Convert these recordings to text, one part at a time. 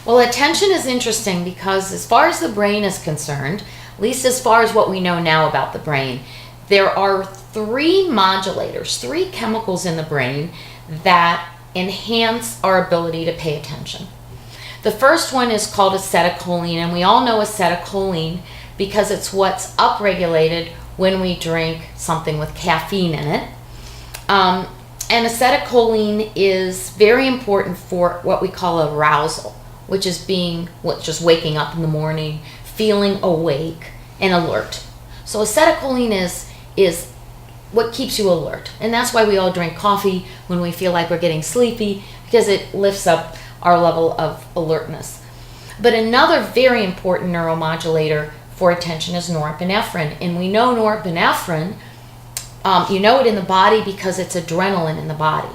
Well, attention is interesting because as far as the brain is concerned, at least as far as what we know now about the brain, there are three modulators, three chemicals in the brain that enhance our ability to pay attention. The first one is called acetylcholine, and we all know acetylcholine because it's what's upregulated when we drink something with caffeine in it. And acetylcholine is very important for what we call arousal, which is just waking up in the morning, feeling awake and alert. So acetylcholine is what keeps you alert. And that's why we all drink coffee when we feel like we're getting sleepy, because it lifts up our level of alertness. But another very important neuromodulator for attention is norepinephrine. And we know norepinephrine, you know it in the body because it's adrenaline in the body.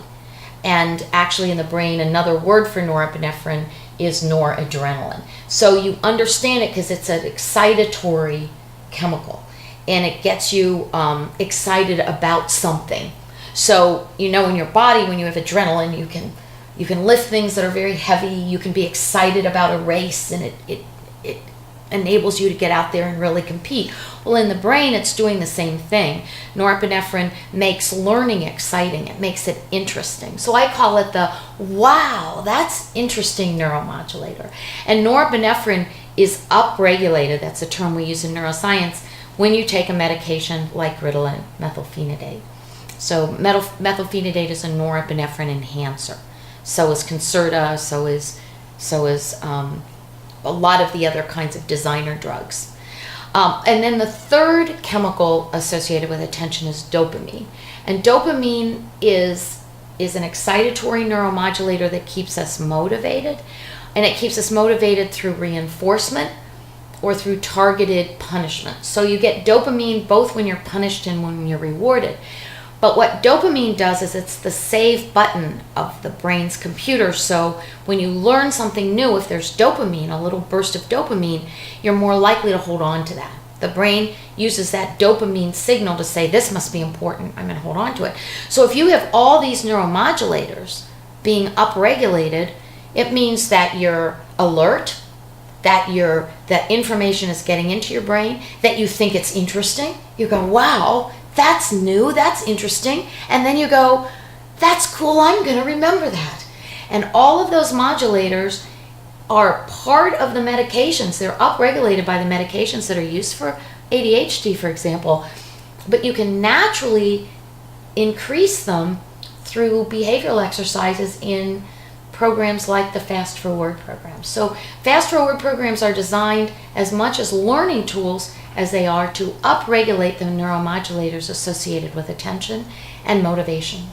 And actually in the brain, another word for norepinephrine is noradrenaline. So you understand it because it's an excitatory chemical. And it gets you excited about something. So you know in your body when you have adrenaline, you can lift things that are very heavy. You can be excited about a race, and it enables you to get out there and really compete. Well, in the brain, it's doing the same thing. Norepinephrine makes learning exciting. It makes it interesting. So I call it the wow, that's interesting neuromodulator. And norepinephrine is upregulated. That's a term we use in neuroscience when you take a medication like Ritalin, methylphenidate. So methylphenidate is a norepinephrine enhancer. So is Concerta, so is a lot of the other kinds of designer drugs. And then the third chemical associated with attention is dopamine. And dopamine is an excitatory neuromodulator that keeps us motivated. And it keeps us motivated through reinforcement or through targeted punishment. So you get dopamine both when you're punished and when you're rewarded. But what dopamine does is it's the save button of the brain's computer. So when you learn something new, if there's dopamine, a little burst of dopamine, you're more likely to hold on to that. The brain uses that dopamine signal to say, this must be important, I'm going to hold on to it. So if you have all these neuromodulators being upregulated, it means that you're alert, that information is getting into your brain, that you think it's interesting. You go, wow, that's new, that's interesting. And then you go, that's cool, I'm going to remember that. And all of those modulators are part of the medications. They're upregulated by the medications that are used for ADHD, for example. But you can naturally increase them through behavioral exercises in programs like the Fast Forward programs. So Fast Forward programs are designed as much as learning tools as they are to upregulate the neuromodulators associated with attention and motivation.